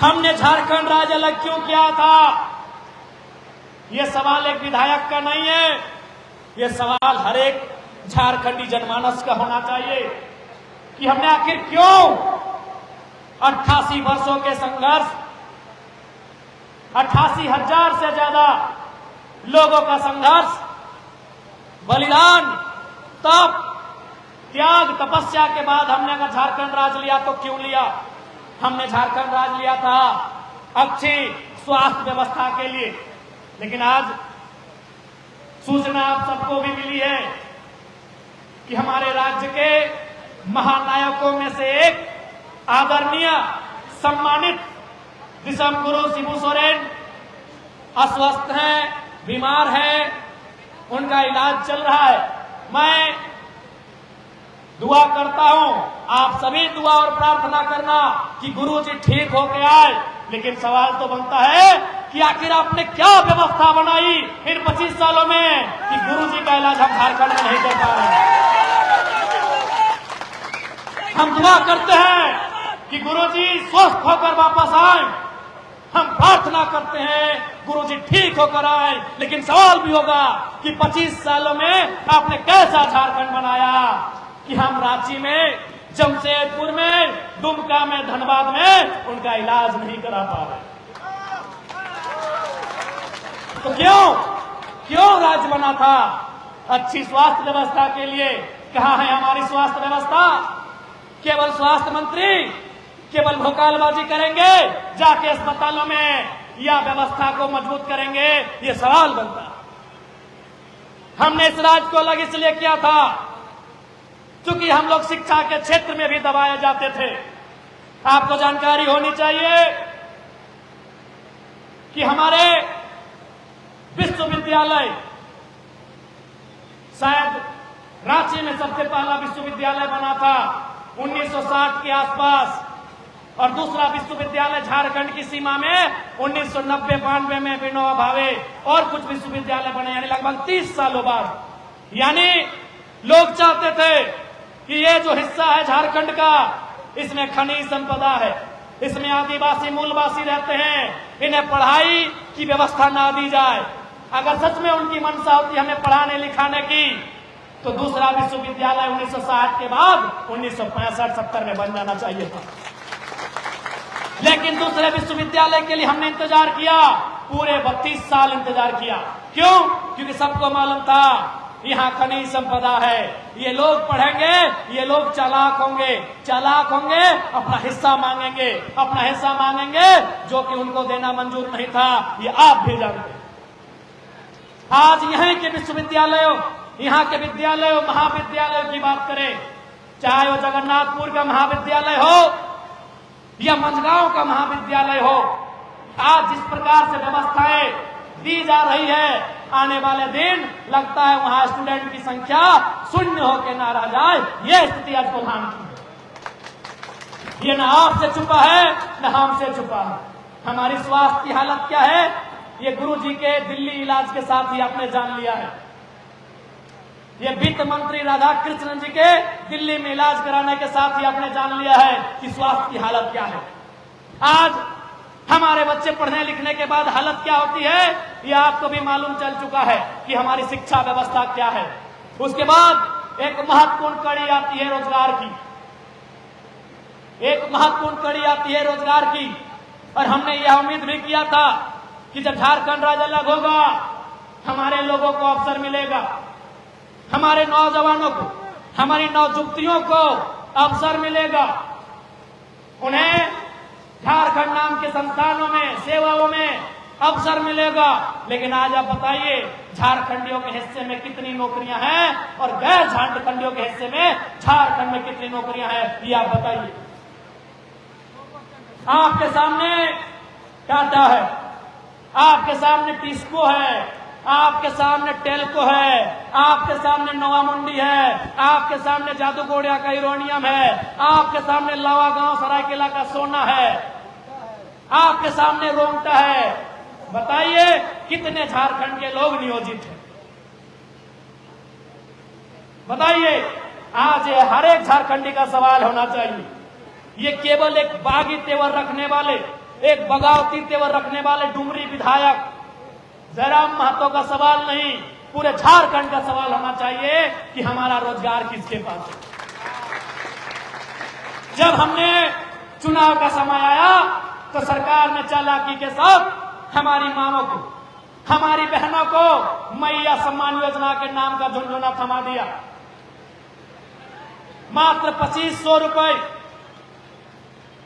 हमने झारखंड राज्य अलग क्यों किया था? यह सवाल एक विधायक का नहीं है, यह सवाल हर एक झारखंडी जनमानस का होना चाहिए कि हमने आखिर क्यों 88 वर्षों के संघर्ष, 88,000 से ज्यादा लोगों का संघर्ष, बलिदान, तप, त्याग, तपस्या के बाद हमने अगर झारखंड राज्य लिया तो क्यों लिया? हमने झारखंड राज्य लिया था अच्छी स्वास्थ्य व्यवस्था के लिए, लेकिन आज सूचना आप सबको भी मिली है कि हमारे राज्य के महानायकों में से एक आदरणीय सम्मानित दिसम गुरु शिबू सोरेन अस्वस्थ हैं, बीमार हैं, उनका इलाज चल रहा है। मैं दुआ करता हूं, आप सभी दुआ और प्रार्थना करना कि गुरु जी ठीक होके आए। लेकिन सवाल तो बनता है कि आखिर आपने क्या व्यवस्था बनाई इन 25 सालों में कि गुरु जी का इलाज हम झारखंड में नहीं कर पा रहे हैं। हम दुआ करते हैं कि गुरु जी स्वस्थ होकर वापस आए, हम प्रार्थना करते हैं गुरु जी ठीक होकर आए। लेकिन सवाल भी होगा कि 25 सालों में आपने कैसा झारखंड बनाया कि हम रांची में, जमशेदपुर में, दुमका में, धनबाद में उनका इलाज नहीं करा पा रहे। तो क्यों राज्य बना था? अच्छी स्वास्थ्य व्यवस्था के लिए। कहां है हमारी स्वास्थ्य व्यवस्था? केवल स्वास्थ्य मंत्री केवल भोकालबाजी करेंगे जाके अस्पतालों में या व्यवस्था को मजबूत करेंगे? ये सवाल बनता। हमने इस राज्य को अलग इसलिए किया था क्योंकि हम लोग शिक्षा के क्षेत्र में भी दबाए जाते थे। आपको जानकारी होनी चाहिए कि हमारे विश्वविद्यालय, शायद रांची में सबसे पहला विश्वविद्यालय बना था 1960 के आसपास, और दूसरा विश्वविद्यालय झारखंड की सीमा में 1990-92 में विनोबा भावे और कुछ विश्वविद्यालय बने, यानी लगभग 30 सालों बाद। यानी लोग चाहते थे कि ये जो हिस्सा है झारखंड का, इसमें खनिज संपदा है, इसमें आदिवासी मूलवासी रहते हैं, इन्हें पढ़ाई की व्यवस्था ना दी जाए। अगर सच में उनकी मंशा होती हमें पढ़ाने लिखाने की, तो दूसरा विश्वविद्यालय 1960 के बाद 1965-70 में बन जाना चाहिए था। लेकिन दूसरे विश्वविद्यालय के लिए हमने इंतजार किया, पूरे 32 साल इंतजार किया। क्यों? क्योंकि सबको मालूम था यहाँ खनिज संपदा है, ये लोग पढ़ेंगे, ये लोग चालाक होंगे, अपना हिस्सा मांगेंगे जो कि उनको देना मंजूर नहीं था, ये आप भी जानते। आज यहाँ के विश्वविद्यालयों, यहाँ के विद्यालयों, महाविद्यालयों की बात करें, चाहे वो जगन्नाथपुर का महाविद्यालय हो या मंझगांव का महाविद्यालय हो, आज जिस प्रकार से व्यवस्थाएं दी जा रही है, आने वाले दिन लगता है वहां स्टूडेंट की संख्या शून्य होकर ना रह जाए। यह स्थिति आज प्रधान की है। ये न आपसे छुपा है न हमसे छुपा है। हमारी स्वास्थ्य की हालत क्या है, ये गुरु जी के दिल्ली इलाज के साथ ही आपने जान लिया है। ये वित्त मंत्री राधा कृष्णन जी के दिल्ली में इलाज कराने के साथ ही आपने जान लिया है कि स्वास्थ्य की हालत क्या है। आज हमारे बच्चे पढ़ने लिखने के बाद हालत क्या होती है, ये आपको भी मालूम चल चुका है कि हमारी शिक्षा व्यवस्था क्या है। उसके बाद एक महत्वपूर्ण कड़ी आती है रोजगार की, और हमने यह उम्मीद भी किया था कि जब झारखंड राज्य अलग होगा, हमारे लोगों को अवसर मिलेगा, हमारे नौजवानों को, हमारी नौजुवतियों को अवसर मिलेगा, उन्हें झारखंड नाम के संस्थानों में, सेवाओं में अवसर मिलेगा। लेकिन आज आप बताइए, झारखंडियों के हिस्से में कितनी नौकरियां हैं और गैर झारखंडियों के हिस्से में झारखंड में कितनी नौकरियां हैं, ये आप बताइए। आपके सामने टाटा है, आपके सामने टिस्को है, आपके सामने टेल्को है, आपके सामने नवामुंडी है, आपके सामने जादूगोड़िया का यूरेनियम है, आपके सामने लावा गांव सरायकेला का सोना है, आपके सामने रोंगटा है। बताइए कितने झारखंड के लोग नियोजित हैं? बताइए। आज ये हर एक झारखंडी का सवाल होना चाहिए। ये केवल एक बागी तेवर रखने वाले, एक बगावती तेवर रखने वाले डुमरी विधायक जयराम महतो का सवाल नहीं, पूरे झारखंड का सवाल होना चाहिए कि हमारा रोजगार किसके पास है। जब हमने चुनाव का समय आया तो सरकार ने चालाकी के साथ हमारी मांगों को, हमारी बहनों को मैया सम्मान योजना के नाम का झुनझुना थमा दिया। मात्र 2500 रुपए।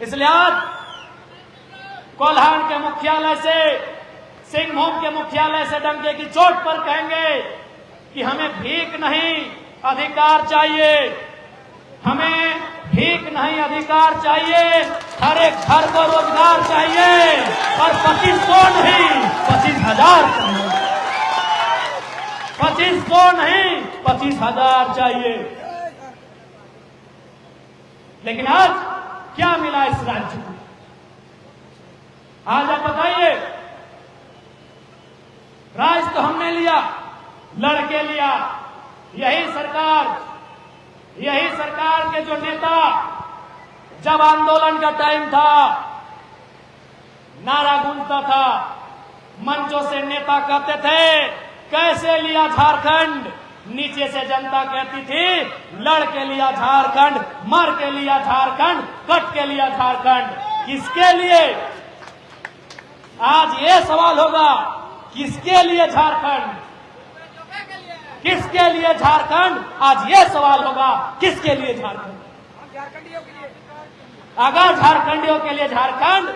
इसलिए आज कोल्हान के मुख्यालय से, सिंहभूम के मुख्यालय से डंके की चोट पर कहेंगे कि हमें भीख नहीं अधिकार चाहिए, हमें भीख नहीं अधिकार चाहिए, हर एक घर को रोजगार चाहिए और 2500 नहीं 25,000 चाहिए, 2500 नहीं 25,000 चाहिए। लेकिन आज क्या मिला इस राज्य को? आज आप बताइए। राज तो हमने लिया, लड़के लिया। यही सरकार के जो नेता, जब आंदोलन का टाइम था, नारा गूंजता था, मंचों से नेता कहते थे कैसे लिया झारखंड, नीचे से जनता कहती थी लड़ के लिया झारखंड, मर के लिया झारखंड, कट के लिया झारखंड। किसके लिए? आज ये सवाल होगा, किसके लिए झारखंड, किसके लिए झारखंड? आज ये सवाल होगा, किसके लिए झारखंड? अगर झारखंडियों के लिए झारखंड,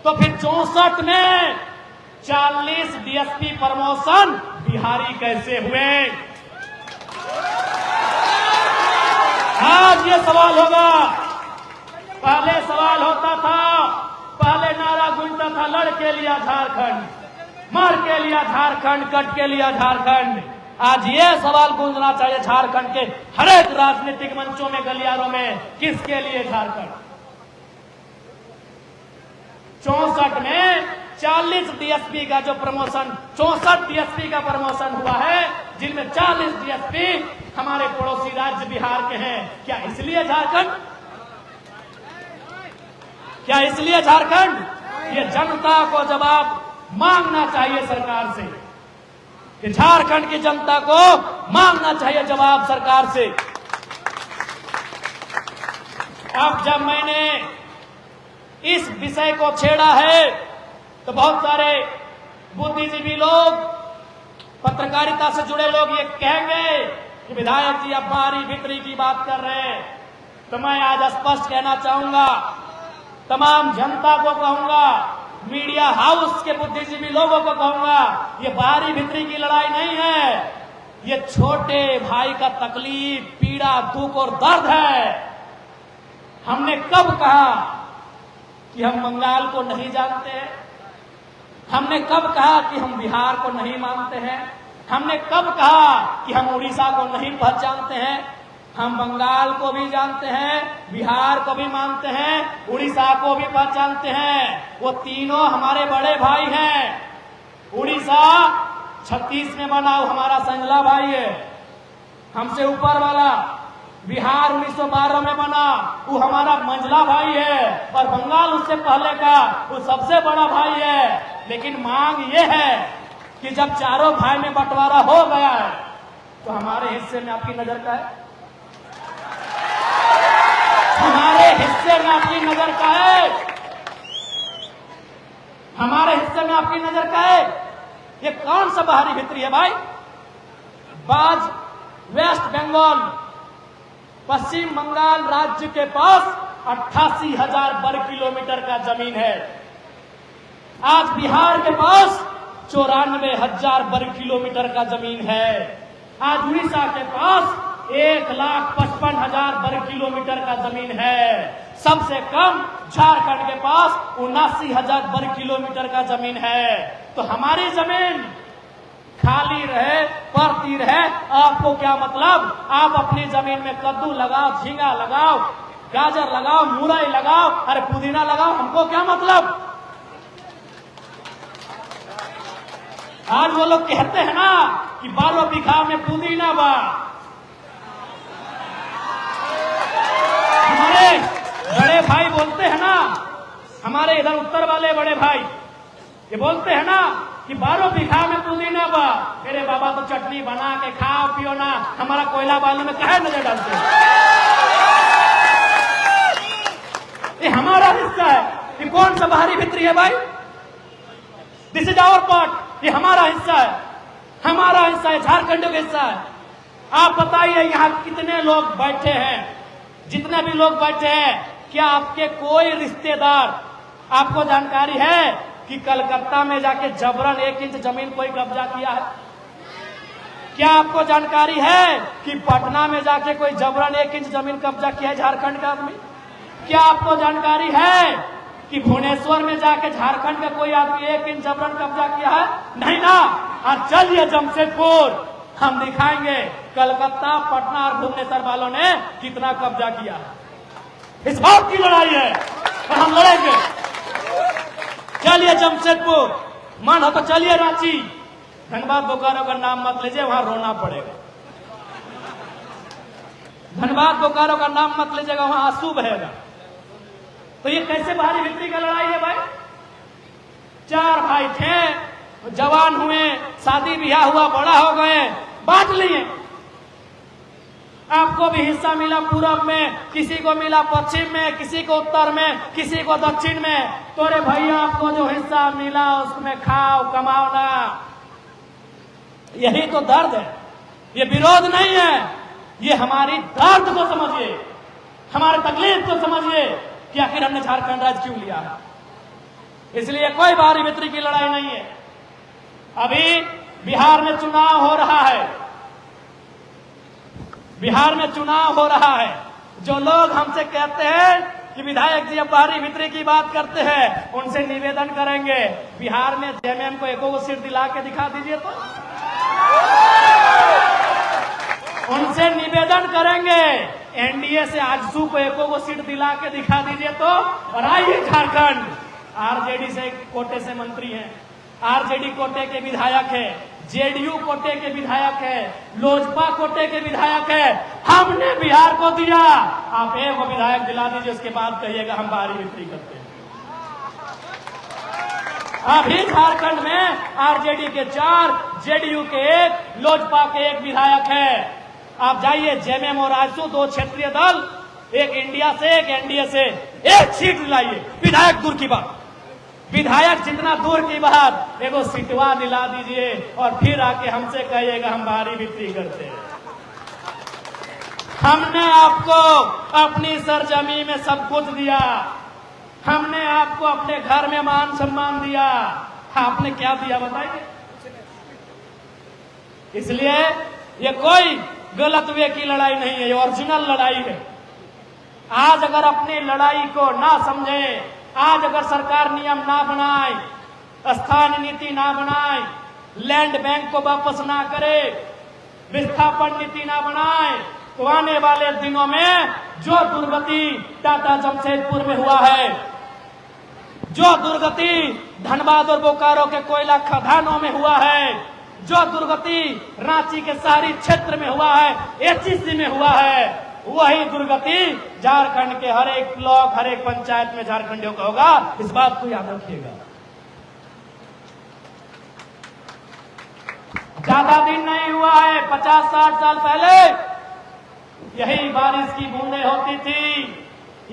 तो फिर 64 में 40 डीएसपी प्रमोशन बिहारी कैसे हुए? आज ये सवाल होगा। पहले सवाल होता था, पहले नारा गूंजता था लड़ के लिया झारखंड, मर के लिया झारखंड, कट के लिया झारखंड। आज ये सवाल गूंजना चाहिए झारखंड के हर एक राजनीतिक मंचों में, गलियारों में, किसके लिए झारखंड? 64 में 40 डीएसपी का जो प्रमोशन, 64 डीएसपी का प्रमोशन हुआ है, जिनमें 40 डीएसपी हमारे पड़ोसी राज्य बिहार के हैं। क्या इसलिए झारखंड? क्या इसलिए झारखंड? ये जनता को जवाब मांगना चाहिए सरकार से, कि झारखंड की जनता को मांगना चाहिए जवाब सरकार से। अब जब मैंने इस विषय को छेड़ा है तो बहुत सारे बुद्धिजीवी लोग, पत्रकारिता से जुड़े लोग ये कहेंगे कि विधायक जी आप बाहरी भीतरी की बात कर रहे हैं। तो मैं आज स्पष्ट कहना चाहूंगा, तमाम जनता को कहूंगा, मीडिया हाउस के बुद्धिजीवी लोगों को कहूंगा, ये बाहरी भीतरी की लड़ाई नहीं है, ये छोटे भाई का तकलीफ, पीड़ा, दुख और दर्द है। हमने कब कहा कि हम बंगाल को नहीं जानते हैं? हमने कब कहा कि हम बिहार को नहीं मानते हैं? हमने कब कहा कि हम उड़ीसा को नहीं पहचानते हैं? हम बंगाल को भी जानते हैं, बिहार को भी मानते हैं, उड़ीसा को भी पहचानते हैं। वो तीनों हमारे बड़े भाई हैं। उड़ीसा 36 में बना, वो हमारा संजला भाई है, हमसे ऊपर वाला। बिहार 1912 में बना, वो हमारा मंझला भाई है। और बंगाल उससे पहले का, वो सबसे बड़ा भाई है। लेकिन मांग ये है कि जब चारों भाई में बंटवारा हो गया है, तो हमारे हिस्से में आपकी नजर का है? हमारे हिस्से में आपकी नजर का है? हमारे हिस्से में आपकी नजर का है? ये कौन सा बाहरी भीतरी है भाई? बाज वेस्ट बंगाल, पश्चिम बंगाल राज्य के पास 88,000 वर्ग किलोमीटर का जमीन है। आज बिहार के पास 94,000 वर्ग किलोमीटर का जमीन है। आज उड़ीसा के पास 1,55,000 वर्ग किलोमीटर का जमीन है। सबसे कम झारखंड के पास 79,000 वर्ग किलोमीटर का जमीन है। तो हमारी जमीन खाली रहे, पड़ती रहे, आपको क्या मतलब? आप अपनी जमीन में कद्दू लगाओ, झींगा लगाओ, गाजर लगाओ, मुरई लगाओ, अरे पुदीना लगाओ, हमको क्या मतलब? आज वो लोग कहते हैं ना कि 12 बीघा में पुदीना बा। हमारे बड़े भाई बोलते हैं ना हमारे इधर उत्तर वाले बड़े भाई ये बोलते हैं ना कि 12 बीघा में पुदीना बा, मेरे बाबा तो चटनी बना के खाओ पियो ना, हमारा कोयला बालू में काहे नजर डालते हैं? ये हमारा हिस्सा है। ये कौन सा बाहरी भित्री है भाई? This is our part. ये हमारा हिस्सा है, हमारा हिस्सा है, झारखंड का हिस्सा है। आप बताइए यहाँ कितने लोग बैठे हैं? जितने भी लोग बैठे हैं, क्या आपके कोई रिश्तेदार, आपको जानकारी है कि कलकत्ता में जाके जबरन 1 इंच जमीन कोई कब्जा किया है? क्या आपको जानकारी है कि पटना में जाके कोई जबरन 1 इंच जमीन कब्जा किया है झारखंड का आदमी? क्या आपको जानकारी है कि भुवनेश्वर में जाके झारखंड का कोई आदमी 1 इंच जबरन कब्जा किया है? नहीं ना। और चलिए जमशेदपुर, हम दिखाएंगे कलकत्ता, पटना और भुवनेश्वर वालों ने कितना कब्जा किया है। इस बात की लड़ाई है और हम लड़ेंगे। चलिए जमशेदपुर, मन हो तो चलिए रांची, धनबाद बोकारो का नाम मत लीजिए, वहां रोना पड़ेगा। धनबाद बोकारो का नाम मत लीजिएगा, वहां आंसू बहेगा। तो ये कैसे बाहरी भित्री का लड़ाई है भाई? 4 भाई थे, जवान हुए, शादी ब्याह हुआ, बड़ा हो गए, बांट लिए। आपको भी हिस्सा मिला पूरब में, किसी को मिला पश्चिम में, किसी को उत्तर में, किसी को दक्षिण में। तो रे भैया, आपको जो हिस्सा मिला उसमें खाओ, कमाओ ना। यही तो दर्द है, ये विरोध नहीं है। ये हमारी दर्द को समझिए, हमारे तकलीफ को समझिए कि आखिर हमने झारखंड राज्य क्यों लिया है। इसलिए कोई बाहरी भित्री की लड़ाई नहीं है। अभी बिहार में चुनाव हो रहा है, बिहार में चुनाव हो रहा है। जो लोग हमसे कहते हैं कि विधायक जी अब बाहरी भित्री की बात करते हैं, उनसे निवेदन करेंगे बिहार में जेएमएम को 1 सीट दिला के दिखा दीजिए। तो उनसे निवेदन करेंगे एनडीए से आजसू को 1 सीट दिला के दिखा दीजिए। तो और आइए झारखंड, आरजेडी से कोटे से मंत्री हैं, आरजेडी कोटे के विधायक है, जेडीयू कोटे के विधायक है, लोजपा कोटे के विधायक है। हमने बिहार को दिया, आप 1 विधायक दिला दीजिए, उसके बाद कहिएगा हम बाहरी भित्री करते हैं। अभी झारखंड में आरजेडी के 4, जेडीयू के 1, लोजपा के 1 विधायक है। आप जाइए जेएमएम और आजसू 2 क्षेत्रीय दल, एक इंडिया से, एक एनडीए से, 1 सीट दिलाइए। विधायक दूर की बात, विधायक जितना दूर की बात, 1 सीटवा दिला दीजिए और फिर आके हमसे कहिएगा हम बाहरी भित्री करते हैं। हमने आपको अपनी सरजमी में सब कुछ दिया, हमने आपको अपने घर में मान सम्मान दिया, आपने क्या दिया बताइए? इसलिए ये कोई गलत वे की लड़ाई नहीं है, ये ओरिजिनल लड़ाई है। आज अगर अपनी लड़ाई को ना समझे, आज अगर सरकार नियम ना बनाए, स्थानीय नीति ना बनाए, लैंड बैंक को वापस ना करे, विस्थापन नीति ना बनाए, तो आने वाले दिनों में जो दुर्गति टाटा जमशेदपुर में हुआ है, जो दुर्गति धनबाद और बोकारो के कोयला खदानों में हुआ है, जो दुर्गति रांची के शहरी क्षेत्र में हुआ है, एचईसी में हुआ है, वही दुर्गति झारखंड के हर एक ब्लॉक, हर एक पंचायत में झारखंडियों का होगा। इस बात को याद रखिएगा। ज्यादा दिन नहीं हुआ है, 50-60 साल पहले यही बारिश की बूंदें होती थी,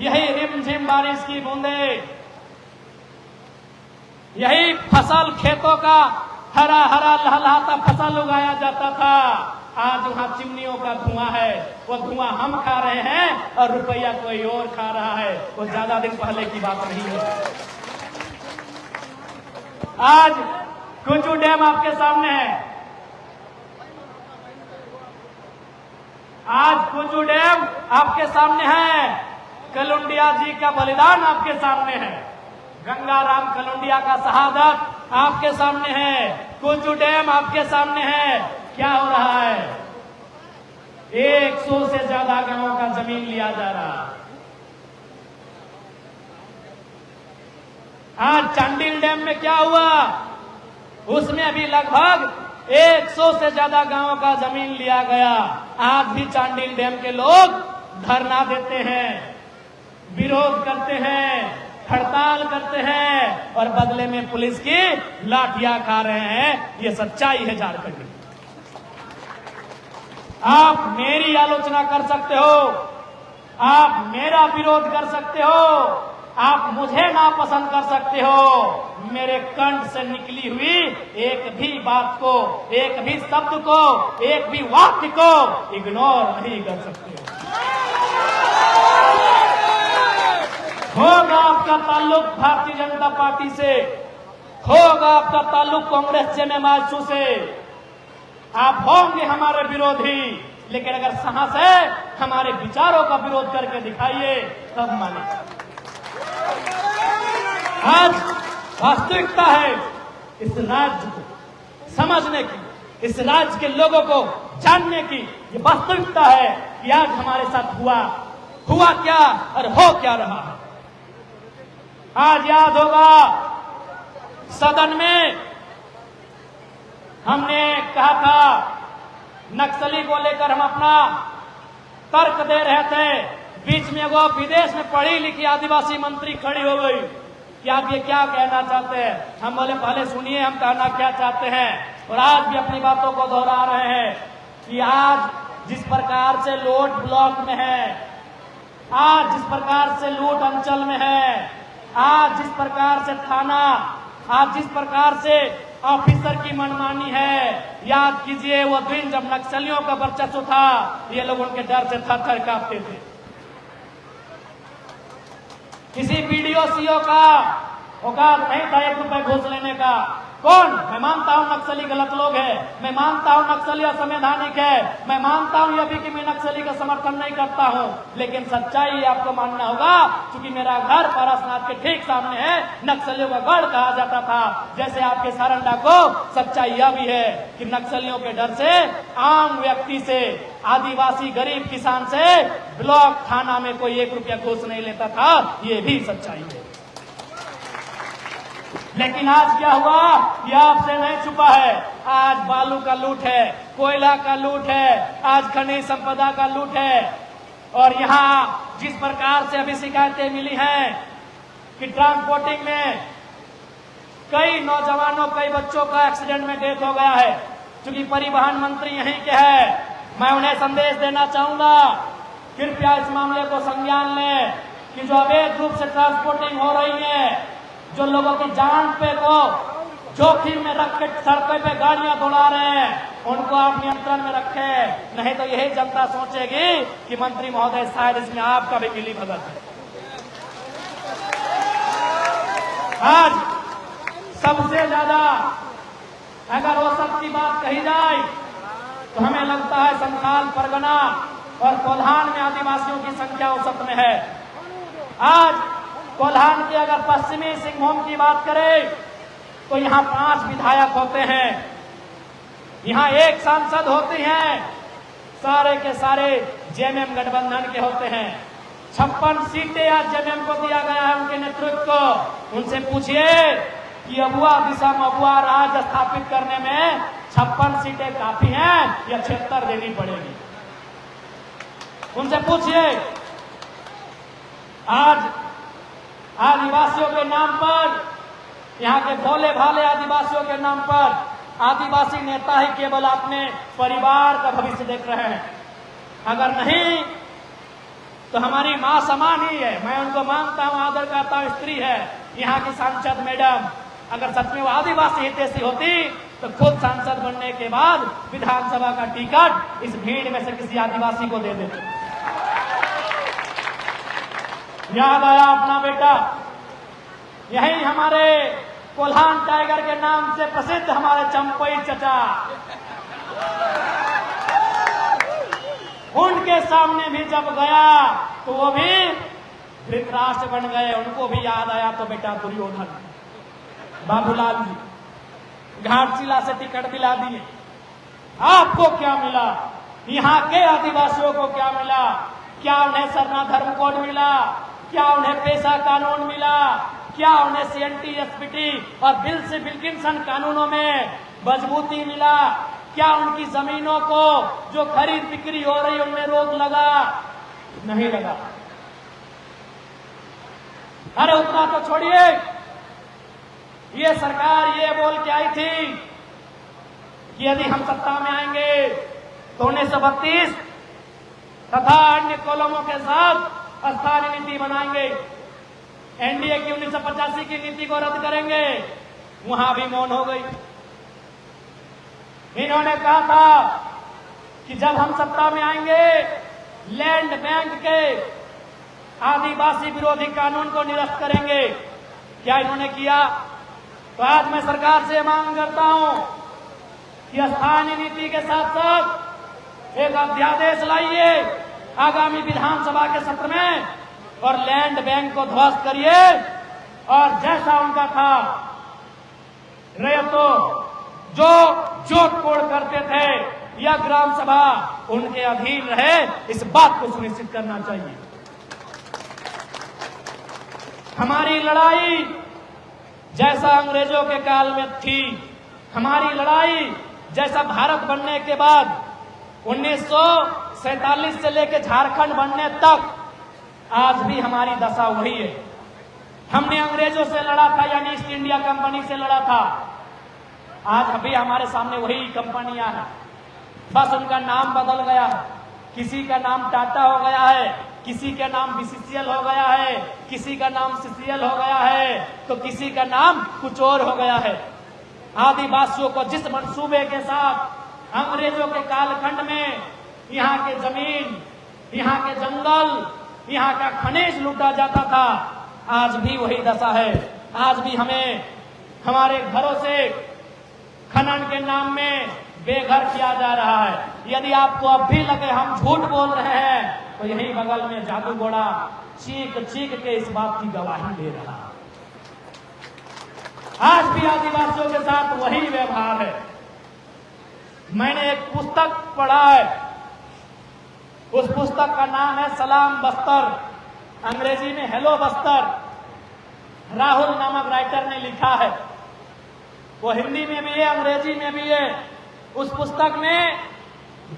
यही रिमझिम बारिश की बूंदें, यही फसल खेतों का हरा हरा लहलहाता फसल उगाया जाता था। आज वहां चिमनियों का धुआं है, वो धुआं हम खा रहे हैं और रुपया कोई और खा रहा है। वो ज्यादा दिन पहले की बात नहीं है। आज कुंजू डैम आपके सामने है, आज कुंजू डैम आपके सामने है, कलुंडिया जी का बलिदान आपके सामने है, गंगाराम कलुंडिया का शहादत आपके सामने है, कुंजू डैम आपके सामने है। क्या हो रहा है? 100 से ज्यादा गांवों का जमीन लिया जा रहा। आज चांडिल डैम में क्या हुआ? उसमें अभी लगभग 100 से ज्यादा गांवों का जमीन लिया गया। आज भी चांडिल डैम के लोग धरना देते हैं, विरोध करते हैं, हड़ताल करते हैं और बदले में पुलिस की लाठियां खा रहे हैं। ये सच्चाई है झारखंड की। आप मेरी आलोचना कर सकते हो, आप मेरा विरोध कर सकते हो, आप मुझे नापसंद कर सकते हो, मेरे कंठ से निकली हुई एक भी बात को, एक भी शब्द को, एक भी वाक्य को इग्नोर नहीं कर सकते हो। होगा आपका ताल्लुक भारतीय जनता पार्टी से, होगा आपका ताल्लुक कांग्रेस जमएमआजसू से, आप होंगे हमारे विरोधी, लेकिन अगर साहस है हमारे विचारों का विरोध करके दिखाइए तब मानिए। आज वास्तविकता है इस राज्य को समझने की, इस राज्य के लोगों को जानने की। ये वास्तविकता है कि आज हमारे साथ हुआ क्या और हो क्या रहा है। आज याद होगा सदन में हमने कहा था, नक्सली को लेकर हम अपना तर्क दे रहे थे। बीच में वो विदेश में पढ़ी लिखी आदिवासी मंत्री खड़ी हो गई कि आप ये क्या कहना चाहते हैं। हम बोले पहले सुनिए हम कहना क्या चाहते हैं। और आज भी अपनी बातों को दोहरा रहे हैं कि आज जिस प्रकार से लूट ब्लॉक में है, आज जिस प्रकार से लूट अंचल में है, आज जिस प्रकार से थाना, आज जिस प्रकार से ऑफिसर की मनमानी है, याद कीजिए वो दिन जब नक्सलियों का वर्चस्व था, ये लोग उनके डर से थर-थर कांपते थे। किसी बीडीओ सीओ का औकात नहीं था 1 रुपए घूस लेने का। कौन? मैं मानता हूं नक्सली गलत लोग है, मैं मानता हूं नक्सली असंवैधानिक है, मैं मानता हूं ये भी कि मैं नक्सली का समर्थन नहीं करता हूं, लेकिन सच्चाई आपको मानना होगा। क्योंकि मेरा घर पारसनाथ के ठीक सामने है, नक्सलियों का गढ़ कहा जाता था। जैसे आपके सारंडा को सच्चाई यह भी है कि नक्सलियों के डर से आम व्यक्ति से, आदिवासी गरीब किसान से ब्लॉक थाना में कोई 1 रुपया घूस नहीं लेता था। ये भी सच्चाई है। लेकिन आज क्या हुआ, यह आपसे नहीं छुपा है। आज बालू का लूट है, कोयला का लूट है, आज खनिज संपदा का लूट है। और यहाँ जिस प्रकार से अभी शिकायतें मिली हैं कि ट्रांसपोर्टिंग में कई नौजवानों, कई बच्चों का एक्सीडेंट में डेथ हो गया है। क्योंकि परिवहन मंत्री यहीं के हैं, मैं उन्हें संदेश देना चाहूंगा, कृपया इस मामले को संज्ञान लें कि जो अवैध रूप से ट्रांसपोर्टिंग हो रही है, जो लोगों की जान पे को जोखिम में रख के सड़कों पे गाड़ियां दौड़ा रहे हैं, उनको आप नियंत्रण में रखें। नहीं तो यही जनता सोचेगी कि मंत्री महोदय शायद इसमें आपका भी मिली भगत है। आज सबसे ज्यादा अगर औसत की बात कही जाए तो हमें लगता है संथाल परगना और कोल्हान में आदिवासियों की संख्या औसत में है। आज कोल्हान की अगर पश्चिमी सिंहभूम की बात करें तो यहाँ 5 विधायक होते हैं, यहाँ 1 सांसद होती हैं, सारे के सारे जेएमएम गठबंधन के होते हैं। 56 सीटें आज जेएमएम को दिया गया है उनके नेतृत्व को। उनसे पूछिए कि अबुआ दिशा में अबुआ राज स्थापित करने में 56 सीटें काफी हैं या 76 देनी पड़ेगी। उनसे पूछिए। आज आदिवासियों के नाम पर, यहाँ के भोले भाले आदिवासियों के नाम पर आदिवासी नेता ही केवल अपने परिवार का भविष्य देख रहे हैं। अगर नहीं तो हमारी मां समान ही है, मैं उनको मानता हूं, आदर करता हूं, स्त्री है। यहाँ की सांसद मैडम अगर सच में वो आदिवासी हितैषी होती तो खुद सांसद बनने के बाद विधानसभा का टिकट इस भीड़ में से किसी आदिवासी को दे देते। याद आया अपना बेटा, यही हमारे कोल्हान टाइगर के नाम से प्रसिद्ध हमारे चंपई चचा, उनके सामने भी जब गया तो वो भी धृतराष्ट्र बन गए। उनको भी याद आया तो बेटा दुर्योधन, बाबूलाल जी घाटशिला से टिकट दिला दिए। आपको क्या मिला? यहाँ के आदिवासियों को क्या मिला? क्या उन्हें सरना धर्म कोड मिला? क्या उन्हें पेशा कानून मिला? क्या उन्हें सीएनटी, एसपीटी और बिल से विल्किंसन कानूनों में मजबूती मिला? क्या उनकी जमीनों को जो खरीद बिक्री हो रही उनमें रोक लगा? नहीं लगा। अरे उतना तो छोड़िए, ये सरकार ये बोल के आई थी कि यदि हम सत्ता में आएंगे तो 1932 तथा अन्य कॉलमों के साथ स्थानीय नीति बनाएंगे, एनडीए की 1985 की नीति को रद्द करेंगे। वहां भी मौन हो गई। इन्होंने कहा था कि जब हम सत्ता में आएंगे लैंड बैंक के आदिवासी विरोधी कानून को निरस्त करेंगे। क्या इन्होंने किया? तो आज मैं सरकार से मांग करता हूं कि स्थानीय नीति के साथ साथ एक अध्यादेश लाइए आगामी विधानसभा के सत्र में और लैंड बैंक को ध्वस्त करिए और जैसा उनका था रहे तो जो जोत तोड़ करते थे यह ग्राम सभा उनके अधीन रहे, इस बात को सुनिश्चित करना चाहिए। हमारी लड़ाई जैसा अंग्रेजों के काल में थी, हमारी लड़ाई जैसा भारत बनने के बाद 1947 से लेकर झारखंड बनने तक आज भी हमारी दशा वही है। हमने अंग्रेजों से लड़ा था, यानी ईस्ट इंडिया कंपनी से लड़ा था। आज अभी हमारे सामने वही कंपनियां हैं, बस उनका नाम बदल गया है। किसी का नाम टाटा हो गया है, किसी का नाम बीसीसीएल हो गया है, किसी का नाम सीसीएल हो गया है, तो किसी का नाम कुछ और हो गया है। आदिवासियों को जिस मंसूबे के साथ अंग्रेजों के कालखंड में यहाँ के जमीन, यहाँ के जंगल, यहाँ का खनिज लूटा जाता था, आज भी वही दशा है। आज भी हमें हमारे घरों से खनन के नाम में बेघर किया जा रहा है। यदि आपको अब भी लगे हम झूठ बोल रहे हैं तो यही बगल में जादूगोड़ा चीख चीख के इस बात की गवाही दे रहा है। आज भी आदिवासियों के साथ वही व्यवहार है। मैंने एक पुस्तक पढ़ा है, उस पुस्तक का नाम है सलाम बस्तर, अंग्रेजी में हेलो बस्तर। राहुल नामक राइटर ने लिखा है, वो हिंदी में भी है अंग्रेजी में भी है। उस पुस्तक में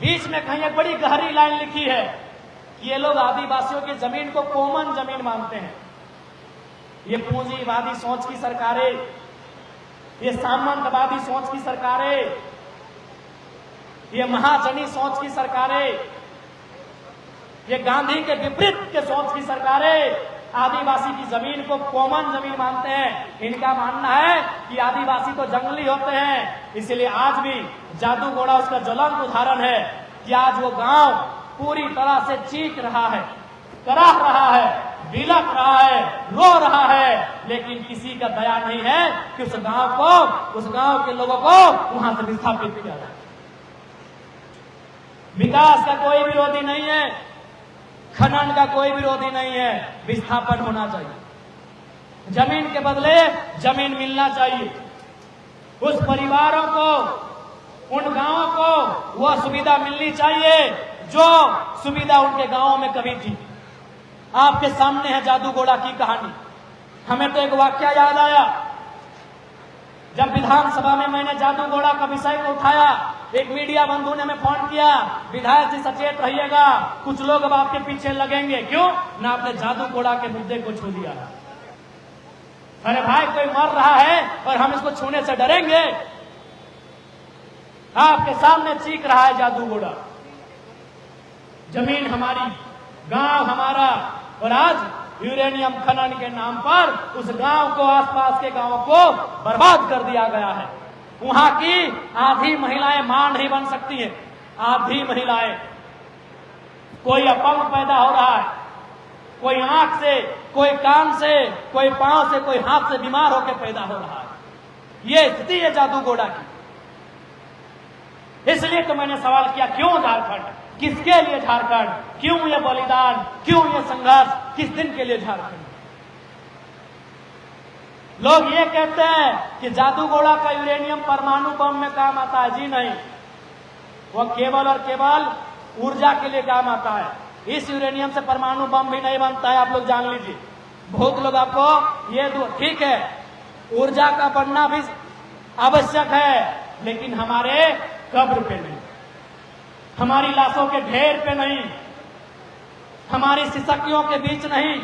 बीच में कहीं एक बड़ी गहरी लाइन लिखी है कि ये लोग आदिवासियों की जमीन को कॉमन जमीन मानते हैं। ये पूंजीवादी सोच की सरकारें, ये सामंतवादी सोच की सरकारें, ये महाजनी सोच की सरकारें, ये गांधी के विपरीत के सोच की सरकारें आदिवासी की जमीन को कॉमन जमीन मानते हैं। इनका मानना है कि आदिवासी तो जंगली होते हैं, इसलिए आज भी जादूगोड़ा उसका ज्वलंत उदाहरण है कि आज वो गांव पूरी तरह से चीख रहा है, कराह रहा है, बिलख रहा है, रो रहा है, लेकिन किसी का दया नहीं है कि उस गांव को, उस गांव के लोगों को वहां से विस्थापित किया जाए। विकास का कोई विरोधी नहीं है, खनन का कोई विरोधी नहीं है, विस्थापन होना चाहिए। जमीन के बदले जमीन मिलना चाहिए। उस परिवारों को, उन गांवों को वह सुविधा मिलनी चाहिए जो सुविधा उनके गांवों में कभी थी। आपके सामने है जादूगोड़ा की कहानी। हमें तो एक वाकया याद आया, जब विधानसभा में मैंने जादूगोड़ा का विषय को उठाया, एक मीडिया बंधु ने हमें फोन किया, विधायक जी सचेत रहिएगा, कुछ लोग अब आपके पीछे लगेंगे। क्यों? ना आपने जादूगोड़ा के मुद्दे को छू दिया। अरे भाई, कोई मर रहा है और हम इसको छूने से डरेंगे? आपके सामने चीख रहा है जादूगोड़ा। जमीन हमारी, गांव हमारा, और आज यूरेनियम खनन के नाम पर उस गांव को, आसपास के गांवों को बर्बाद कर दिया गया है। वहां की आधी महिलाएं मां नहीं बन सकती हैं, आधी महिलाएं। कोई अपंग पैदा हो रहा है, कोई आंख से, कोई कान से, कोई पांव से, कोई हाथ से बीमार होकर पैदा हो रहा है। ये स्थिति है जादूगोड़ा की। इसलिए तो मैंने सवाल किया, क्यों झारखंड, किसके लिए झारखंड, क्यों ये बलिदान, क्यों ये संघर्ष, किस दिन के लिए झारखंड? लोग ये कहते हैं कि जादूगोड़ा का यूरेनियम परमाणु बम में काम आता है। जी नहीं, वह केवल और केवल ऊर्जा के लिए काम आता है। इस यूरेनियम से परमाणु बम भी नहीं बनता है, आप लोग जान लीजिए। बहुत लोग आपको ये ठीक है, ऊर्जा का बनना भी आवश्यक है, लेकिन हमारे कब्र पे नहीं, हमारी लाशों के ढेर पे नहीं, हमारी सिसकियों के बीच नहीं,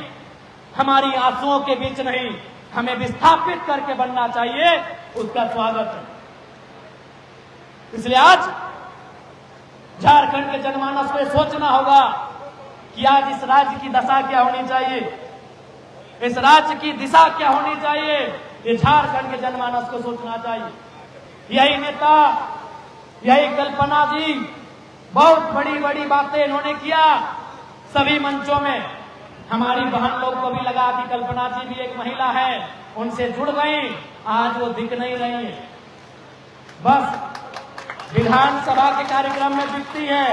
हमारी आंसुओं के बीच नहीं, हमें विस्थापित करके बनना चाहिए, उसका स्वागत है। इसलिए आज झारखंड के जनमानस को सोचना होगा कि आज इस राज्य की दशा क्या होनी चाहिए, इस राज्य की दिशा क्या होनी चाहिए, ये झारखंड के जनमानस को सोचना चाहिए। यही नेता, यही कल्पना जी बहुत बड़ी बड़ी बातें इन्होंने किया सभी मंचों में। हमारी बहन लोग को भी लगा कि कल्पना जी भी एक महिला है, उनसे जुड़ गई, आज वो दिख नहीं रही है, बस विधानसभा के कार्यक्रम में दिखती है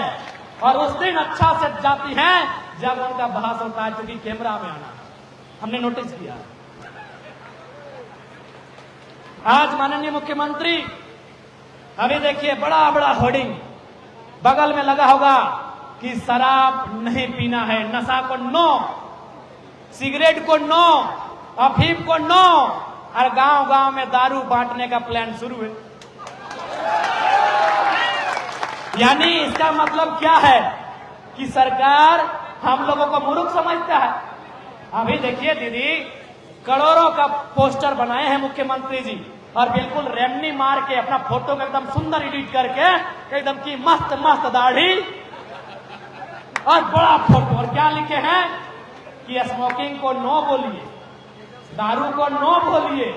और उस दिन अच्छा से जाती हैं जब उनका बहस होता है, क्योंकि कैमरा में आना हमने नोटिस किया। आज माननीय मुख्यमंत्री, अभी देखिए बड़ा बड़ा होर्डिंग बगल में लगा होगा कि शराब नहीं पीना है, नशा को नो, सिगरेट को नो, अफीम को नो, और गांव गांव में दारू बांटने का प्लान शुरू है। यानी इसका मतलब क्या है कि सरकार हम लोगों को मूर्ख समझता है। अभी देखिए दीदी, करोड़ों का पोस्टर बनाए हैं मुख्यमंत्री जी और बिल्कुल रेमनी मार के अपना फोटो को एकदम सुंदर एडिट करके एकदम की मस्त मस्त दाढ़ी और बड़ा फोटो, और क्या लिखे हैं कि स्मोकिंग को नो बोलिए, दारू को नो बोलिए,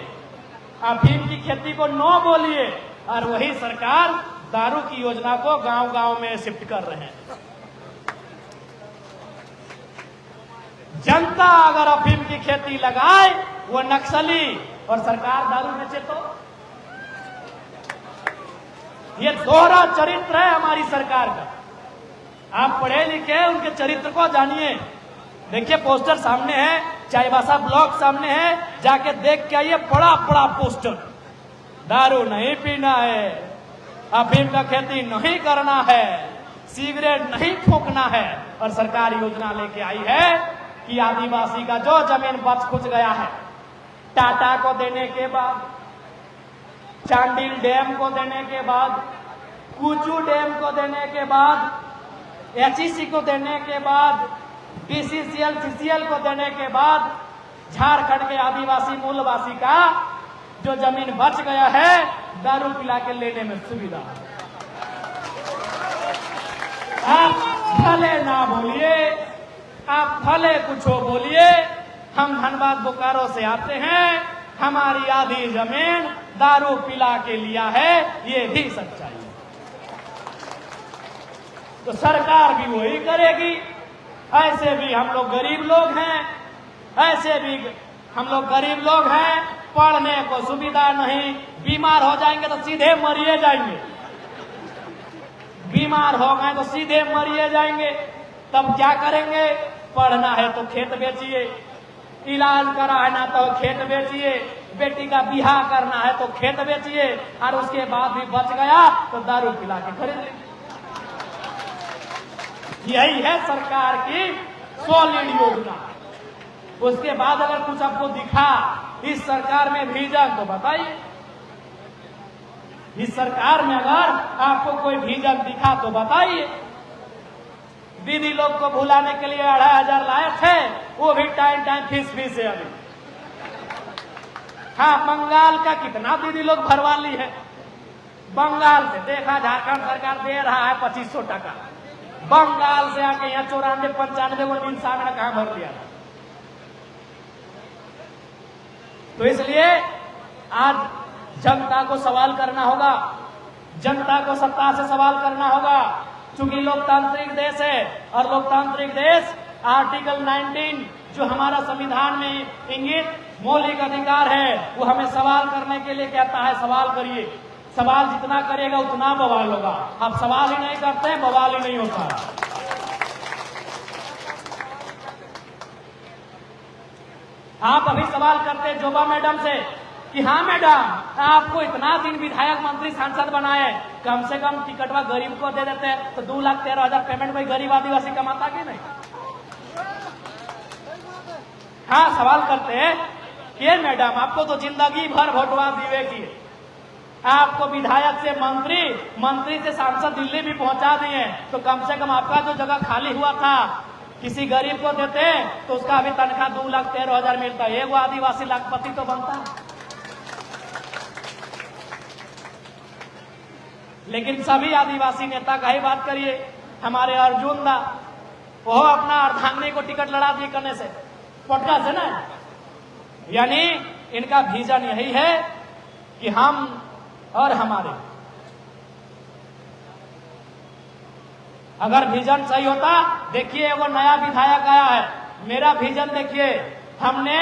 अफीम की खेती को नो बोलिए, और वही सरकार दारू की योजना को गांव गांव में शिफ्ट कर रहे हैं। जनता अगर अफीम की खेती लगाए वो नक्सली और सरकार दारू बेचे तो ये दोहरा चरित्र है हमारी सरकार का। आप पढ़े लिखे उनके चरित्र को जानिए। देखिए पोस्टर सामने है, चाईबासा ब्लॉक सामने है, जाके देख के आइए, बड़ा बड़ा पोस्टर, दारू नहीं पीना है, अफीम का खेती नहीं करना है, सिगरेट नहीं फूंकना है, और सरकार योजना लेके आई है कि आदिवासी का जो जमीन बच खुच गया है, टाटा को देने के बाद, चांडिल डैम को देने के बाद, कुचू डैम को देने के बाद, एचईसी को देने के बाद, बीसीसीएल सीसीएल को देने के बाद, झारखंड के आदिवासी मूलवासी का जो जमीन बच गया है दारू पिला के लेने में सुविधा। आप भले ना बोलिए, आप भले कुछ हो बोलिए, हम धनबाद बोकारो से आते हैं, हमारी आधी जमीन दारू पिला के लिया है, ये भी सच्चाई है। तो सरकार भी वही करेगी। ऐसे भी हम लोग गरीब लोग हैं, ऐसे भी हम लोग गरीब लोग हैं, पढ़ने को सुविधा नहीं, बीमार हो जाएंगे तो सीधे मरिए जाएंगे, बीमार हो गए तो सीधे मरिए जाएंगे। तब क्या करेंगे? पढ़ना है तो खेत बेचिए, इलाज कराना तो खेत बेचिए, बेटी का बिहार करना है तो खेत बेचिए, और उसके बाद भी बच गया तो दारू पिला के खरीद लीजिए। यही है सरकार की सॉलिड योजना। उसके बाद अगर कुछ आपको दिखा इस सरकार में विजन तो बताइए। इस सरकार में अगर आपको कोई विजन दिखा तो बताइए। दीदी लोग को भुलाने के लिए 2500 लाए थे, वो भी टाइम टाइम फीस है अभी। हाँ, बंगाल का कितना दीदी लोग भरवा ली है, बंगाल से देखा झारखंड सरकार दे रहा है 2500 टका, बंगाल से आके यहाँ 94-95 वो दिन सामने कहां भर दिया। तो इसलिए आज जनता को सवाल करना होगा, जनता को सत्ता से सवाल करना होगा, चूंकि लोकतांत्रिक देश है और लोकतांत्रिक देश आर्टिकल 19 जो हमारा संविधान में इंगित मौलिक अधिकार है वो हमें सवाल करने के लिए कहता है। सवाल करिए, सवाल जितना करेगा उतना बवाल होगा। आप सवाल ही नहीं करते हैं, बवाल ही नहीं होता। आप अभी सवाल करते हैं जोबा मैडम से कि हाँ मैडम, आपको इतना दिन विधायक मंत्री सांसद बनाए, कम से कम टिकटवा गरीब को दे देते तो 2,13,000 पेमेंट भाई गरीब आदिवासी कमाता कि नहीं? हाँ, सवाल करते हैं कि मैडम आपको तो जिंदगी भर वोटवा दिए की, आपको विधायक से मंत्री, मंत्री से सांसद दिल्ली भी पहुंचा दिए, तो कम से कम आपका जो जगह खाली हुआ था किसी गरीब को देते तो उसका अभी तनख्वाह 2,13,000 मिलता है, एक वो आदिवासी लाखपति तो बनता है। लेकिन सभी आदिवासी नेता का ही बात करिए, हमारे अर्जुन दा वो अपना अर्धांगिनी को टिकट लड़ा दिए करने से पटना से ना, यानी इनका विजन यही है कि हम और हमारे। अगर विजन सही होता, देखिए वो नया विधायक आया है, मेरा विजन देखिए, हमने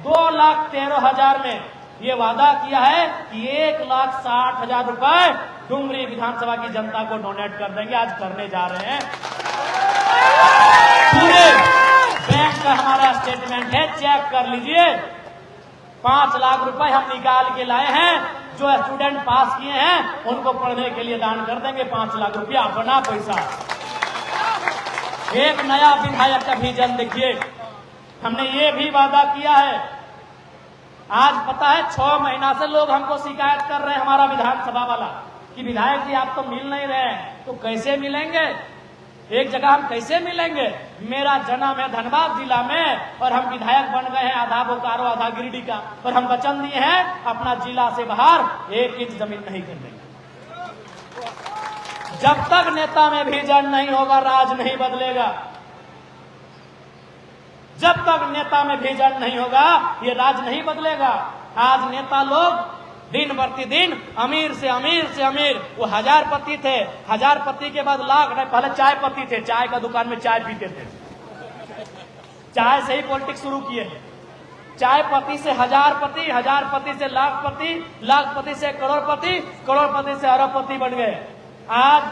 2,13,000 में ये वादा किया है कि 1,60,000 रुपए डुमरी विधानसभा की जनता को डोनेट कर देंगे। आज करने जा रहे हैं। पूरे बैंक का हमारा स्टेटमेंट है, चेक कर लीजिए। 5 लाख रुपए हम निकाल के लाए हैं, जो स्टूडेंट पास किए हैं उनको पढ़ने के लिए दान कर देंगे 5 लाख रुपया अपना पैसा। एक नया विधायक का विजन देखिए, हमने ये भी वादा किया है। आज पता है 6 महीना से लोग हमको शिकायत कर रहे हैं, हमारा विधानसभा वाला, कि विधायक जी आप तो मिल नहीं रहे हैं। तो कैसे मिलेंगे, एक जगह हम कैसे मिलेंगे? मेरा जन्म है धनबाद जिला में और हम विधायक बन गए हैं आधा बोकारो आधा गिरिडीह का, और हम वचन दिए हैं अपना जिला से बाहर 1 इंच जमीन नहीं खरीदेंगे। जब तक नेता में विजन नहीं होगा, राज नहीं बदलेगा। जब तक नेता में विजन नहीं होगा, ये राज नहीं बदलेगा। आज नेता लोग दिन प्रतिदिन अमीर से अमीर, वो 1000पति थे, 1000पति के बाद लाख, नहीं पहले चाय पति थे, चाय का दुकान में चाय पीते थे, चाय से ही पॉलिटिक्स शुरू किए। चाय पति से 1000पति, 1000पति से लाखपति, लाखपति से करोड़पति, करोड़पति से अरबपति बन गए। आज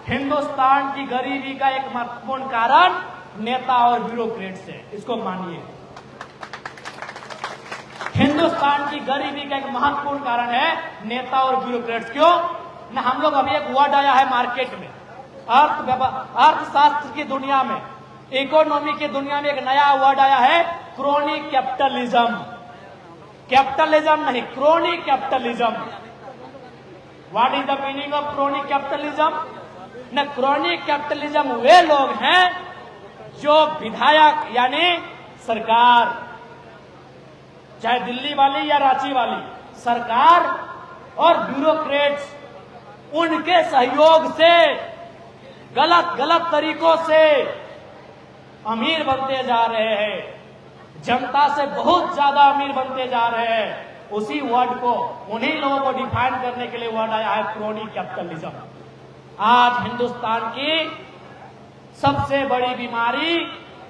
हिंदुस्तान की गरीबी का एक महत्वपूर्ण कारण नेता और ब्यूरोक्रेट्स है, इसको मानिए। हिंदुस्तान की गरीबी का एक महत्वपूर्ण कारण है नेता और ब्यूरोक्रेट्स। क्यों ना, हम लोग अभी एक वर्ड आया है मार्केट में, अर्थशास्त्र की दुनिया में, इकोनॉमी की दुनिया में एक नया वर्ड आया है, क्रोनी कैपिटलिज्म। कैपिटलिज्म नहीं, crony capitalism. What is the meaning of crony capitalism? न, क्रोनी कैपिटलिज्म वे लोग हैं जो विधायक यानी सरकार, चाहे दिल्ली वाली या रांची वाली सरकार, और ब्यूरोक्रेट्स उनके सहयोग से गलत तरीकों से अमीर बनते जा रहे हैं, जनता से बहुत ज्यादा अमीर बनते जा रहे हैं। उसी वर्ड को, उन्हीं लोगों को डिफाइन करने के लिए वर्ड आया है क्रोनी कैपिटलिज्म। आज हिंदुस्तान की सबसे बड़ी बीमारी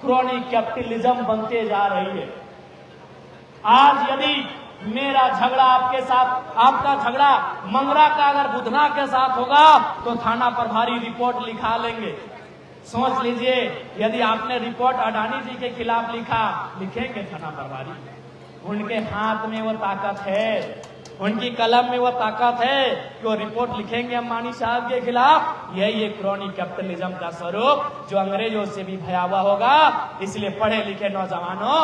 क्रोनी कैपिटलिज्म बनते जा रही है। आज यदि मेरा झगड़ा आपके साथ, आपका झगड़ा मंगरा का अगर बुधना के साथ होगा तो थाना प्रभारी रिपोर्ट लिखा लेंगे। सोच लीजिए, यदि आपने रिपोर्ट अडानी जी के खिलाफ लिखेंगे थाना प्रभारी, उनके हाथ में वो ताकत है, उनकी कलम में वो ताकत है कि वो रिपोर्ट लिखेंगे अंबानी साहब के खिलाफ। यही एक क्रोनी कैपिटलिज्म का स्वरूप जो अंग्रेजों से भी भयावह होगा। इसलिए पढ़े लिखे नौजवानों,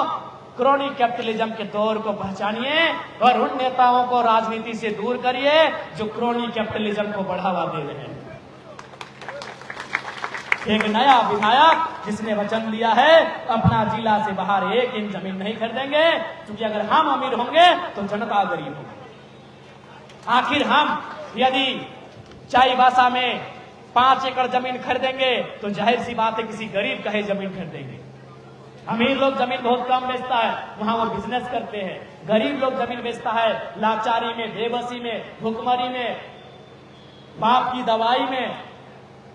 क्रोनी कैपिटलिज्म के दौर को पहचानिए और उन नेताओं को राजनीति से दूर करिए जो क्रोनी कैपिटलिज्म को बढ़ावा दे रहे हैं। एक नया विधायक जिसने वचन दिया है अपना जिला से बाहर 1 इंच जमीन नहीं खरीदेंगे, क्योंकि अगर हम अमीर होंगे तो जनता गरीब होगी। आखिर हम यदि चाईबासा में 5 एकड़ जमीन खरीदेंगे तो जाहिर सी बात है किसी गरीब का ही जमीन खरीदेंगे। अमीर लोग जमीन बहुत कम बेचता है, वहां वो बिजनेस करते हैं। गरीब लोग जमीन बेचता है लाचारी में, बेबसी में, भुखमरी में, बाप की दवाई में,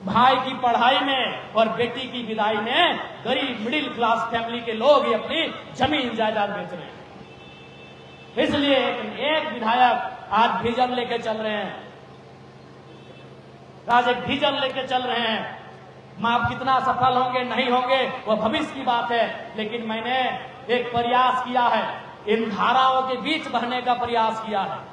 भाई की पढ़ाई में और बेटी की विदाई में। गरीब मिडिल क्लास फैमिली के लोग ही अपनी जमीन जायदाद बेच रहे हैं। इसलिए एक विधायक आज विजन लेके चल रहे हैं, आज एक विजन लेके चल रहे हैं। आप कितना सफल होंगे नहीं होंगे वो भविष्य की बात है, लेकिन मैंने एक प्रयास किया है, इन धाराओं के बीच बहने का प्रयास किया है।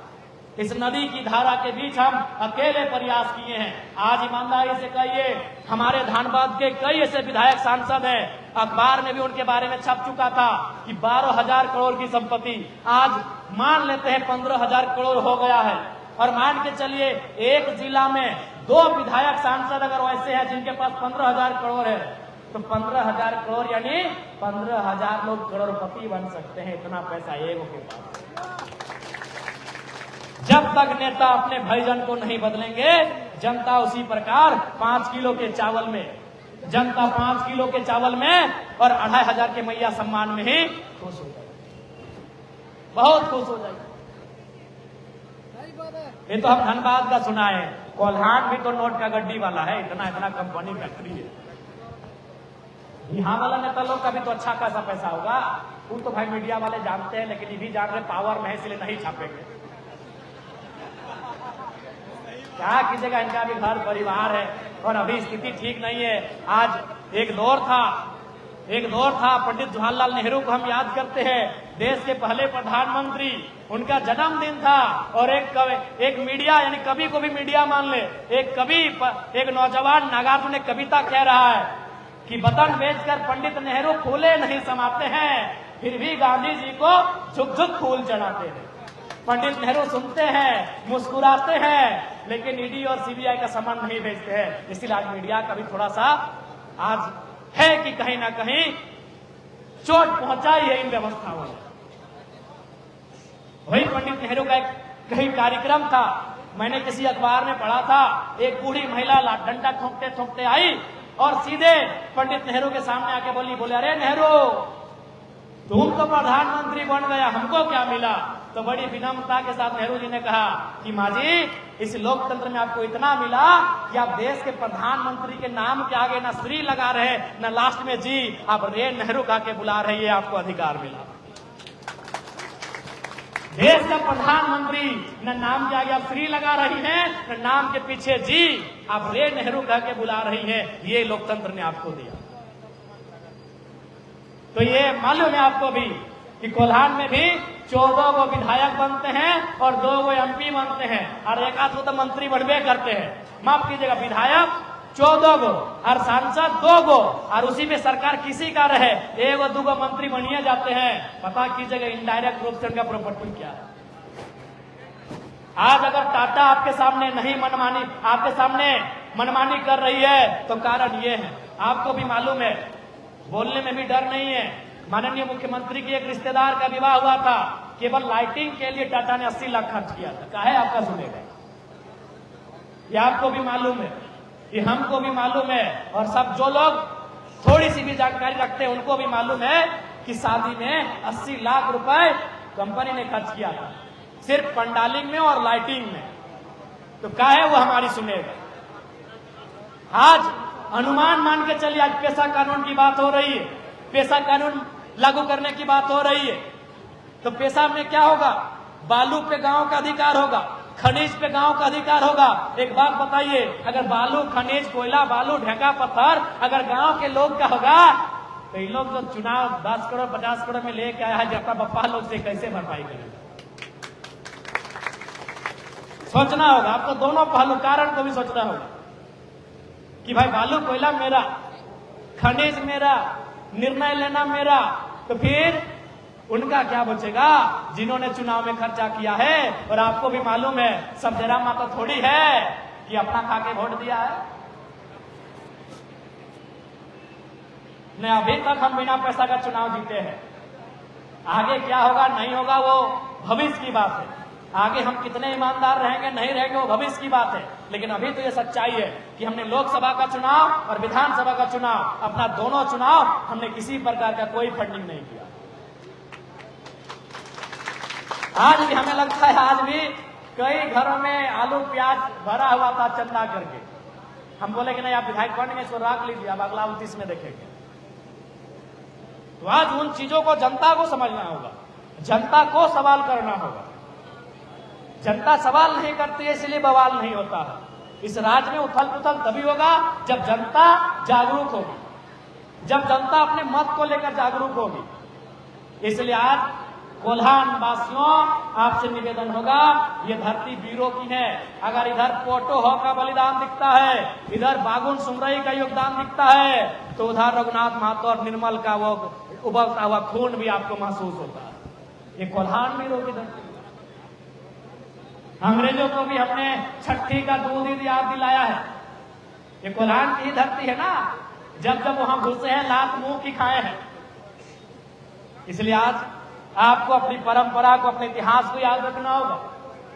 इस नदी की धारा के बीच हम अकेले प्रयास किए हैं। आज ईमानदारी से कहिए, हमारे धनबाद के कई ऐसे विधायक सांसद हैं, अखबार में भी उनके बारे में छप चुका था कि 12,000 करोड़ की संपत्ति, आज मान लेते हैं 15,000 करोड़ हो गया है। और मान के चलिए एक जिला में 2 विधायक सांसद अगर वैसे हैं जिनके पास 15,000 करोड़ है, तो 15,000 करोड़ यानी 15,000 लोग करोड़पति बन सकते हैं, इतना पैसा एगो के पास। जब तक नेता अपने भाईजान को नहीं बदलेंगे, जनता उसी प्रकार 5 किलो के चावल में, जनता 5 किलो के चावल में और 2,500 के मैया सम्मान में ही खुश हो जाएगी, बहुत खुश हो जाएगी। ये तो हम धनबाद का सुना है, कोल्हान भी तो नोट का गड्डी वाला है, इतना इतना कंपनी फैक्ट्री है। यहाँ वाला नेता लोग का भी तो अच्छा खासा पैसा होगा, वो तो भाई मीडिया वाले जानते हैं, लेकिन ये भी जान रहे पावर में है इसलिए नहीं छापेंगे। क्या कीजिएगा, इनका भी घर परिवार है और अभी स्थिति ठीक नहीं है। आज एक दौर था पंडित जवाहरलाल नेहरू को हम याद करते हैं, देश के पहले प्रधानमंत्री, उनका जन्मदिन था और एक मीडिया यानी कवि को भी मीडिया मान ले, एक नौजवान नागार्जुन ने कविता कह रहा है कि वतन बेचकर पंडित नेहरू फूले नहीं समाते हैं, फिर भी गांधी जी को झुक झुक फूल चढ़ाते हैं। पंडित नेहरू सुनते हैं, मुस्कुराते हैं, लेकिन ईडी और सीबीआई का सामान नहीं भेजते हैं। इसलिए आज मीडिया का भी थोड़ा सा आज है कि कहीं ना कहीं चोट पहुंचाई है इन व्यवस्थाओं ने। वही पंडित नेहरू का एक कहीं कार्यक्रम था, मैंने किसी अखबार में पढ़ा था, एक बूढ़ी महिला डंडा ठोंकते ठोंकते आई और सीधे पंडित नेहरू के सामने आके बोले अरे नेहरू, तुम तो प्रधानमंत्री बन गया, हमको क्या मिला? तो बड़ी विनम्रता के साथ नेहरू जी ने कहा कि माँ जी, इस लोकतंत्र में आपको इतना मिला कि आप देश के प्रधानमंत्री के नाम के आगे ना श्री लगा रहे, ना लास्ट में जी, आप रे नेहरू कहा के बुला रहे, ये आपको अधिकार मिला। देश का प्रधानमंत्री न नाम के आगे आप श्री लगा रही हैं, न नाम के पीछे जी, आप रे नेहरू कह के बुला रही हैं, ये लोकतंत्र ने आपको दिया। तो ये मालूम है आपको भी कि कोल्हान में भी 14 गो विधायक बनते हैं और 2 गो एमपी बनते हैं और एक आध तो मंत्री बनबे करते हैं। माफ कीजिएगा, विधायक 14 गो और सांसद 2 गो, और उसी में सरकार किसी का रहे 1 2 गो मंत्री बनिए जाते हैं। पता कीजिएगा इनडायरेक्ट रूप से उनका प्रॉपर्टी क्या है। आज अगर टाटा आपके सामने मनमानी कर रही है तो कारण ये है, आपको भी मालूम है, बोलने में भी डर नहीं है। माननीय मुख्यमंत्री के एक रिश्तेदार का विवाह हुआ था, केवल लाइटिंग के लिए टाटा ने 80 लाख खर्च किया था। काहे आपका सुनेगा, ये आपको भी मालूम है, ये हमको भी मालूम है, और सब जो लोग थोड़ी सी भी जानकारी रखते हैं उनको भी मालूम है कि शादी में 80 लाख रुपए कंपनी ने खर्च किया था, सिर्फ पंडालिंग में और लाइटिंग में। तो काहे वो हमारी सुनेगा। आज अनुमान मान के चलिए, आज पेशा कानून की बात हो रही है, पेशा कानून लागू करने की बात हो रही है, तो पेशा में क्या होगा, बालू पे गांव का अधिकार होगा, खनिज पे गांव का अधिकार होगा। एक बात बताइए, अगर बालू, खनिज, कोयला, बालू, ढेका, पत्थर अगर गांव के लोग का होगा, तो इन लोग जो चुनाव 10 करोड़ 50 करोड़ में लेके आया है जटा बप्पा लोग से कैसे भरपाई करेगा? सोचना होगा आपको, दोनों पहलू कारण को भी सोचना होगा कि भाई बालू कोयला मेरा, खनिज मेरा, निर्णय लेना मेरा, तो फिर उनका क्या बचेगा जिन्होंने चुनाव में खर्चा किया है। और आपको भी मालूम है, सब जरा माता थोड़ी है कि अपना खा के वोट दिया है। नहीं, अभी तक हम बिना पैसा का चुनाव जीते हैं। आगे क्या होगा नहीं होगा वो भविष्य की बात है, आगे हम कितने ईमानदार रहेंगे नहीं रहेंगे वो भविष्य की बात है। लेकिन अभी तो ये सच्चाई है कि हमने लोकसभा का चुनाव और विधानसभा का चुनाव, अपना दोनों चुनाव हमने किसी प्रकार का कोई फंडिंग नहीं किया। आज भी हमें लगता है, आज भी कई घरों में आलू प्याज भरा हुआ था चंदा करके। हम बोले कि नहीं, आप विधायक बनेंगे, इसको रख लीजिए, अब अगला 29 में देखेंगे। तो आज उन चीजों को जनता को समझना होगा, जनता को सवाल करना होगा। जनता सवाल नहीं करती है, इसलिए बवाल नहीं होता है। इस राज्य में उथल पुथल तभी होगा जब जनता जागरूक होगी, जब जनता अपने मत को लेकर जागरूक होगी। इसलिए आज कोल्हान वासियों आपसे निवेदन होगा, ये धरती वीरों की है। अगर इधर पोटो हो का बलिदान दिखता है, इधर बागुन सुमरई का योगदान दिखता है, तो उधर रघुनाथ महतो और निर्मल का वो उबलता हुआ खून भी आपको महसूस होता है। ये कोल्हान वीरों की धरती। अंग्रेजों को भी हमने छठी का दूध याद दिलाया है। ये कोल्हान की धरती है ना, जब जब वहां घुसे हैं लात मुंह की खाए हैं। इसलिए आज आपको अपनी परंपरा को, अपने इतिहास को याद रखना होगा।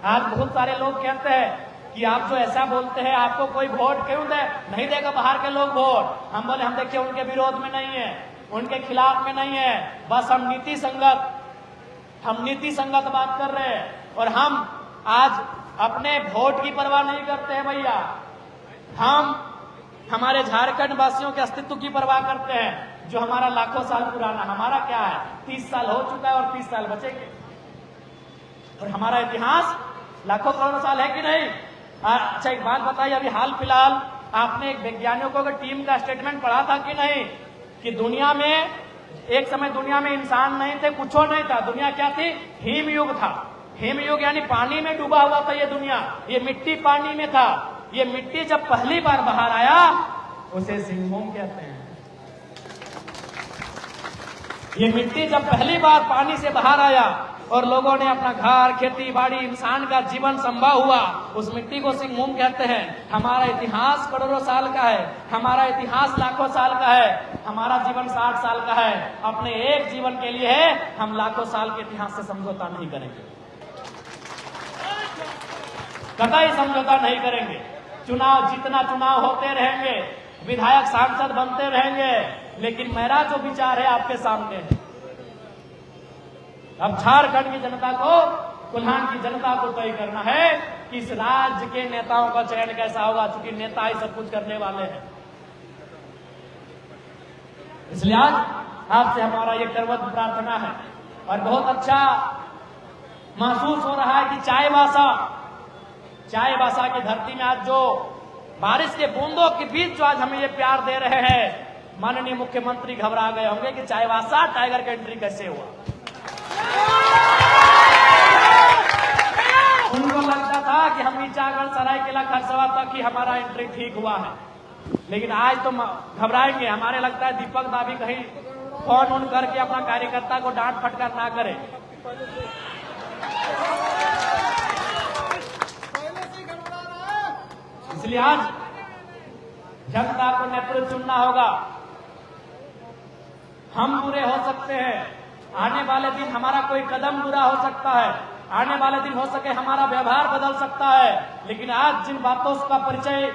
आज बहुत सारे लोग कहते हैं कि आप जो ऐसा बोलते हैं आपको कोई वोट क्यों दे, नहीं देगा बाहर के लोग वोट। हम बोले हम देखिए उनके विरोध में नहीं है, उनके खिलाफ में नहीं है, बस हम नीति संगत बात कर रहे हैं। और हम आज अपने वोट की परवाह नहीं करते हैं भैया, हम हमारे झारखंड वासियों के अस्तित्व की परवाह करते हैं, जो हमारा लाखों साल पुराना, हमारा क्या है 30 साल हो चुका है और 30 साल बचेंगे। और हमारा इतिहास लाखों करोड़ों साल है कि नहीं। अच्छा एक बात बताइए, अभी हाल फिलहाल आपने एक वैज्ञानिकों की टीम का स्टेटमेंट पढ़ा था कि नहीं, कि दुनिया में एक समय दुनिया में इंसान नहीं थे, कुछ नहीं था, दुनिया क्या थी, हिम युग था। हिम युग यानी पानी में डूबा हुआ था ये दुनिया, ये मिट्टी पानी में था। ये मिट्टी जब पहली बार बाहर आया उसे सिंहभूम कहते हैं। ये मिट्टी जब पहली बार पानी से बाहर आया और लोगों ने अपना घर, खेती बाड़ी, इंसान का जीवन संभव हुआ, उस मिट्टी को सिंहभूम कहते हैं। हमारा इतिहास करोड़ों साल का है, हमारा इतिहास लाखों साल का है, हमारा जीवन 60 साल का है। अपने एक जीवन के लिए है, हम लाखों साल के इतिहास से समझौता नहीं करेंगे, कतई समझौता नहीं करेंगे। चुनाव जितना चुनाव होते रहेंगे, विधायक सांसद बनते रहेंगे, लेकिन मेरा जो विचार है आपके सामने है। अब झारखंड की जनता को, कोल्हान की जनता को तय करना है कि इस राज्य के नेताओं का चयन कैसा होगा, क्योंकि नेता ही सब कुछ करने वाले हैं। इसलिए आज आपसे हमारा ये करवत प्रार्थना है और बहुत अच्छा महसूस हो रहा है कि चाईबासा की धरती में आज जो बारिश के बूंदों के बीच जो आज हमें ये प्यार दे रहे हैं, माननीय मुख्यमंत्री घबरा गए होंगे कि चाईबासा टाइगर का एंट्री कैसे हुआ। उनको लगता था कि हम ईचागढ़, सरायकेला, खरसवा तक ही हमारा एंट्री ठीक हुआ है, लेकिन आज तो घबराएंगे। हमारे लगता है दीपक दा भी कहीं फोन ऑन करके अपना कार्यकर्ता को डांट फटकार ना करे। इसलिए आज जनता को नेतृत्व चुनना होगा। हम बुरे हो सकते हैं, आने वाले दिन हमारा कोई कदम बुरा हो सकता है, आने वाले दिन हो सके हमारा व्यवहार बदल सकता है, लेकिन आज जिन बातों का परिचय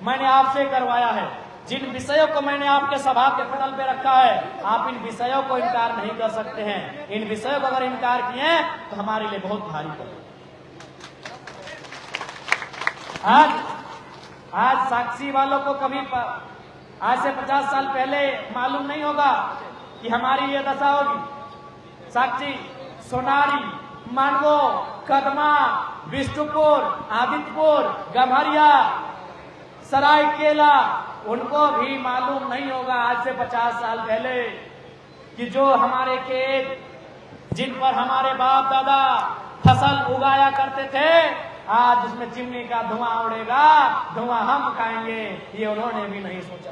मैंने आपसे करवाया है, जिन विषयों को मैंने आपके सभा के पटल पे रखा है, आप इन विषयों को इनकार नहीं कर सकते हैं। इन विषयों को अगर इनकार किए तो हमारे लिए बहुत भारी पड़ेगा। आज साक्षी वालों को कभी आज से 50 साल पहले मालूम नहीं होगा कि हमारी ये दशा होगी। साक्षी, सोनारी, मानगो, कदमा, बिष्टुपुर, आदित्यपुर, गम्हरिया, सरायकेला, उनको भी मालूम नहीं होगा आज से 50 साल पहले कि जो हमारे खेत, जिन पर हमारे बाप दादा फसल उगाया करते थे, आज उसमें चिमनी का धुआं उड़ेगा, धुआं हम खाएंगे, ये उन्होंने भी नहीं सोचा।